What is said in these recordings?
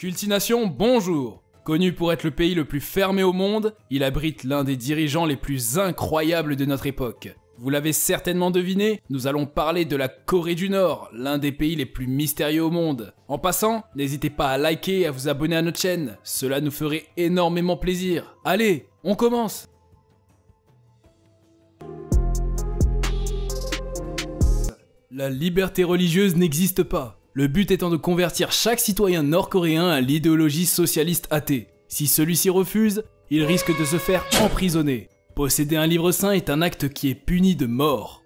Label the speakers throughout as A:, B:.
A: Cultination, bonjour. Connu pour être le pays le plus fermé au monde, il abrite l'un des dirigeants les plus incroyables de notre époque. Vous l'avez certainement deviné, nous allons parler de la Corée du Nord, l'un des pays les plus mystérieux au monde. En passant, n'hésitez pas à liker et à vous abonner à notre chaîne, cela nous ferait énormément plaisir. Allez, on commence! La liberté religieuse n'existe pas. Le but étant de convertir chaque citoyen nord-coréen à l'idéologie socialiste athée. Si celui-ci refuse, il risque de se faire emprisonner. Posséder un livre saint est un acte qui est puni de mort.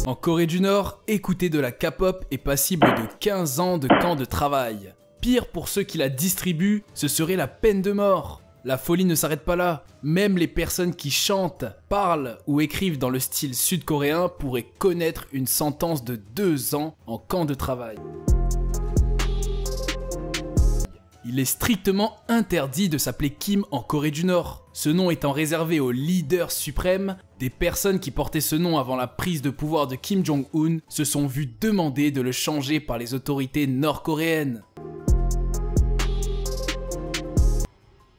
A: En Corée du Nord, écouter de la K-pop est passible de 15 ans de camp de travail. Pire pour ceux qui la distribuent, ce serait la peine de mort. La folie ne s'arrête pas là, même les personnes qui chantent, parlent ou écrivent dans le style sud-coréen pourraient connaître une sentence de 2 ans en camp de travail. Il est strictement interdit de s'appeler Kim en Corée du Nord, ce nom étant réservé au leader suprême. Des personnes qui portaient ce nom avant la prise de pouvoir de Kim Jong-un se sont vues demander de le changer par les autorités nord-coréennes.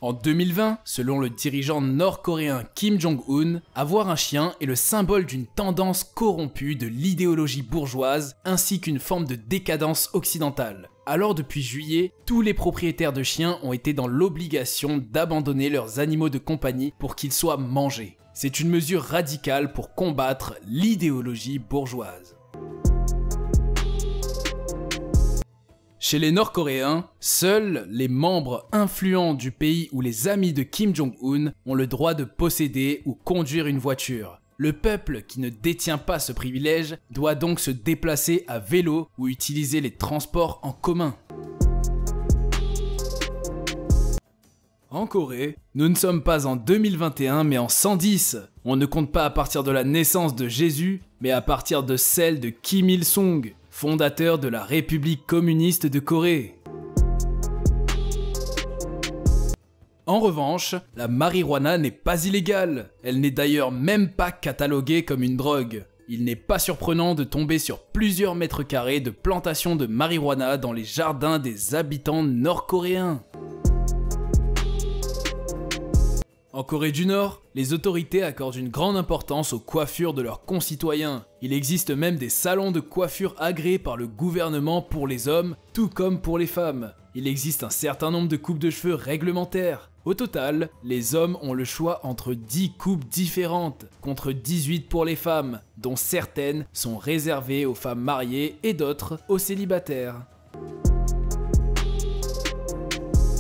A: En 2020, selon le dirigeant nord-coréen Kim Jong-un, avoir un chien est le symbole d'une tendance corrompue de l'idéologie bourgeoise ainsi qu'une forme de décadence occidentale. Alors depuis juillet, tous les propriétaires de chiens ont été dans l'obligation d'abandonner leurs animaux de compagnie pour qu'ils soient mangés. C'est une mesure radicale pour combattre l'idéologie bourgeoise. Chez les Nord-Coréens, seuls les membres influents du pays ou les amis de Kim Jong-un ont le droit de posséder ou conduire une voiture. Le peuple qui ne détient pas ce privilège doit donc se déplacer à vélo ou utiliser les transports en commun. En Corée, nous ne sommes pas en 2021 mais en 110. On ne compte pas à partir de la naissance de Jésus, mais à partir de celle de Kim Il-sung, fondateur de la République communiste de Corée. En revanche, la marijuana n'est pas illégale. Elle n'est d'ailleurs même pas cataloguée comme une drogue. Il n'est pas surprenant de tomber sur plusieurs mètres carrés de plantations de marijuana dans les jardins des habitants nord-coréens. En Corée du Nord, les autorités accordent une grande importance aux coiffures de leurs concitoyens. Il existe même des salons de coiffure agréés par le gouvernement pour les hommes, tout comme pour les femmes. Il existe un certain nombre de coupes de cheveux réglementaires. Au total, les hommes ont le choix entre 10 coupes différentes, contre 18 pour les femmes, dont certaines sont réservées aux femmes mariées et d'autres aux célibataires.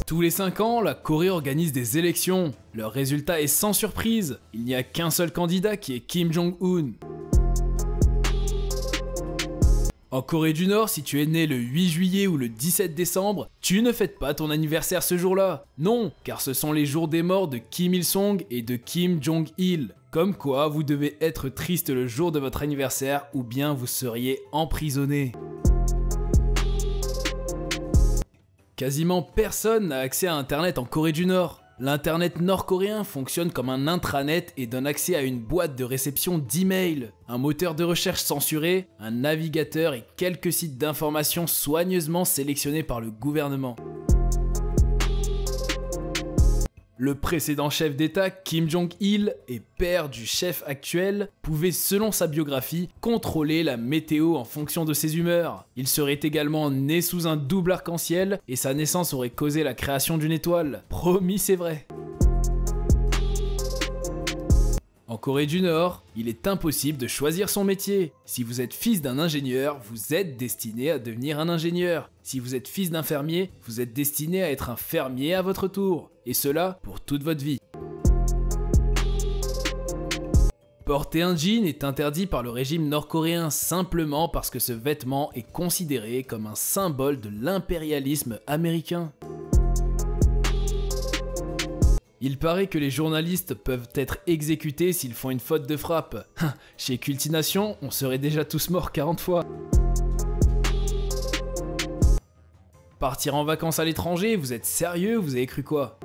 A: Tous les 5 ans, la Corée organise des élections. Leur résultat est sans surprise. Il n'y a qu'un seul candidat qui est Kim Jong-un. En Corée du Nord, si tu es né le 8 juillet ou le 17 décembre, tu ne fêtes pas ton anniversaire ce jour-là. Non, car ce sont les jours des morts de Kim Il-sung et de Kim Jong-il. Comme quoi, vous devez être triste le jour de votre anniversaire ou bien vous seriez emprisonné. Quasiment personne n'a accès à Internet en Corée du Nord. L'Internet nord-coréen fonctionne comme un intranet et donne accès à une boîte de réception d'emails, un moteur de recherche censuré, un navigateur et quelques sites d'information soigneusement sélectionnés par le gouvernement. Le précédent chef d'État, Kim Jong-il, et père du chef actuel, pouvait, selon sa biographie, contrôler la météo en fonction de ses humeurs. Il serait également né sous un double arc-en-ciel et sa naissance aurait causé la création d'une étoile. Promis, c'est vrai. En Corée du Nord, il est impossible de choisir son métier. Si vous êtes fils d'un ingénieur, vous êtes destiné à devenir un ingénieur. Si vous êtes fils d'un fermier, vous êtes destiné à être un fermier à votre tour. Et cela pour toute votre vie. Porter un jean est interdit par le régime nord-coréen simplement parce que ce vêtement est considéré comme un symbole de l'impérialisme américain. Il paraît que les journalistes peuvent être exécutés s'ils font une faute de frappe. Chez Cultination, on serait déjà tous morts 40 fois. Partir en vacances à l'étranger, vous êtes sérieux? Vous avez cru quoi?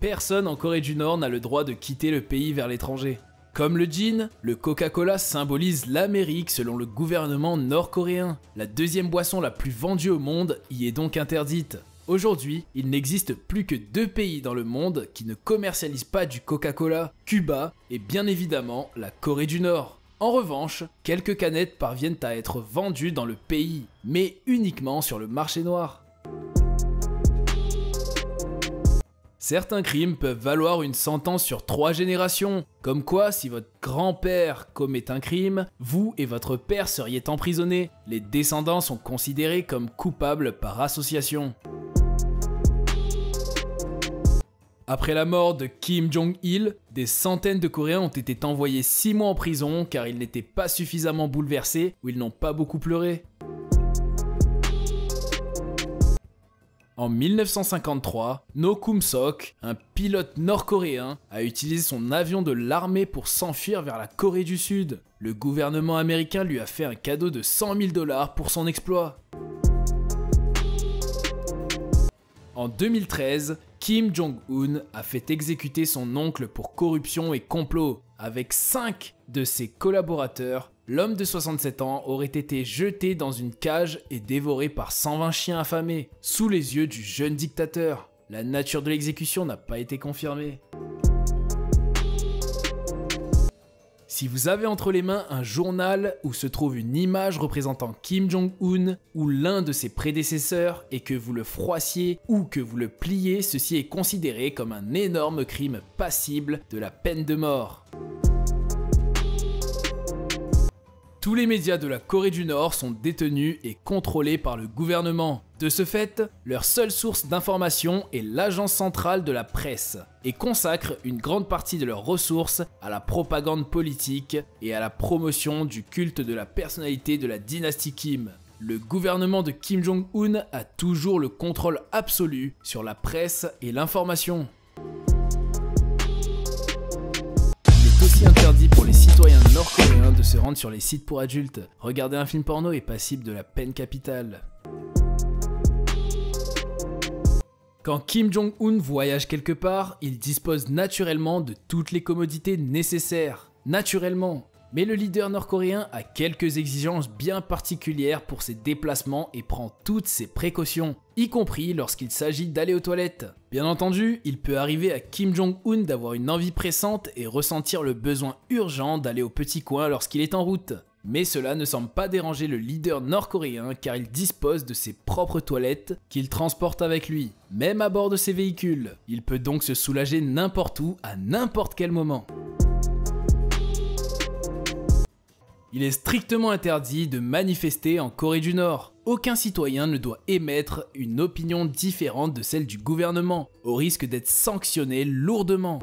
A: Personne en Corée du Nord n'a le droit de quitter le pays vers l'étranger. Comme le gin, le Coca-Cola symbolise l'Amérique selon le gouvernement nord-coréen. La deuxième boisson la plus vendue au monde y est donc interdite. Aujourd'hui, il n'existe plus que 2 pays dans le monde qui ne commercialisent pas du Coca-Cola, Cuba et bien évidemment la Corée du Nord. En revanche, quelques canettes parviennent à être vendues dans le pays, mais uniquement sur le marché noir. Certains crimes peuvent valoir une sentence sur 3 générations, comme quoi si votre grand-père commet un crime, vous et votre père seriez emprisonnés. Les descendants sont considérés comme coupables par association. Après la mort de Kim Jong-il, des centaines de Coréens ont été envoyés 6 mois en prison car ils n'étaient pas suffisamment bouleversés ou ils n'ont pas beaucoup pleuré. En 1953, No Kum-sok, un pilote nord-coréen, a utilisé son avion de l'armée pour s'enfuir vers la Corée du Sud. Le gouvernement américain lui a fait un cadeau de 100 000 $ pour son exploit. En 2013, Kim Jong-un a fait exécuter son oncle pour corruption et complot. Avec 5 de ses collaborateurs, l'homme de 67 ans aurait été jeté dans une cage et dévoré par 120 chiens affamés, sous les yeux du jeune dictateur. La nature de l'exécution n'a pas été confirmée. Si vous avez entre les mains un journal où se trouve une image représentant Kim Jong-un ou l'un de ses prédécesseurs et que vous le froissiez ou que vous le pliez, ceci est considéré comme un énorme crime passible de la peine de mort. Tous les médias de la Corée du Nord sont détenus et contrôlés par le gouvernement. De ce fait, leur seule source d'information est l'agence centrale de la presse et consacrent une grande partie de leurs ressources à la propagande politique et à la promotion du culte de la personnalité de la dynastie Kim. Le gouvernement de Kim Jong-un a toujours le contrôle absolu sur la presse et l'information. Aussi interdit pour les citoyens nord-coréens de se rendre sur les sites pour adultes. Regarder un film porno est passible de la peine capitale. Quand Kim Jong-un voyage quelque part, il dispose naturellement de toutes les commodités nécessaires. Naturellement. Mais le leader nord-coréen a quelques exigences bien particulières pour ses déplacements et prend toutes ses précautions, y compris lorsqu'il s'agit d'aller aux toilettes. Bien entendu, il peut arriver à Kim Jong-un d'avoir une envie pressante et ressentir le besoin urgent d'aller au petit coin lorsqu'il est en route. Mais cela ne semble pas déranger le leader nord-coréen car il dispose de ses propres toilettes qu'il transporte avec lui, même à bord de ses véhicules. Il peut donc se soulager n'importe où, à n'importe quel moment. Il est strictement interdit de manifester en Corée du Nord. Aucun citoyen ne doit émettre une opinion différente de celle du gouvernement, au risque d'être sanctionné lourdement.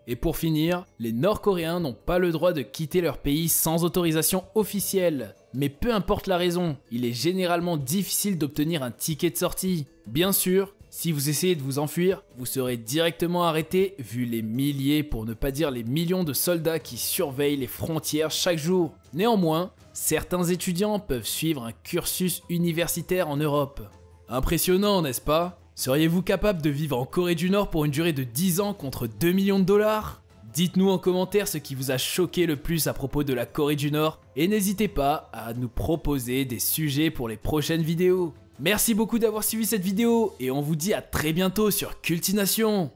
A: Et pour finir, les Nord-Coréens n'ont pas le droit de quitter leur pays sans autorisation officielle. Mais peu importe la raison, il est généralement difficile d'obtenir un ticket de sortie. Bien sûr, si vous essayez de vous enfuir, vous serez directement arrêté vu les milliers, pour ne pas dire les millions de soldats qui surveillent les frontières chaque jour. Néanmoins, certains étudiants peuvent suivre un cursus universitaire en Europe. Impressionnant, n'est-ce pas ? Seriez-vous capable de vivre en Corée du Nord pour une durée de 10 ans contre 2 millions de $? Dites-nous en commentaire ce qui vous a choqué le plus à propos de la Corée du Nord et n'hésitez pas à nous proposer des sujets pour les prochaines vidéos. Merci beaucoup d'avoir suivi cette vidéo et on vous dit à très bientôt sur Cultination.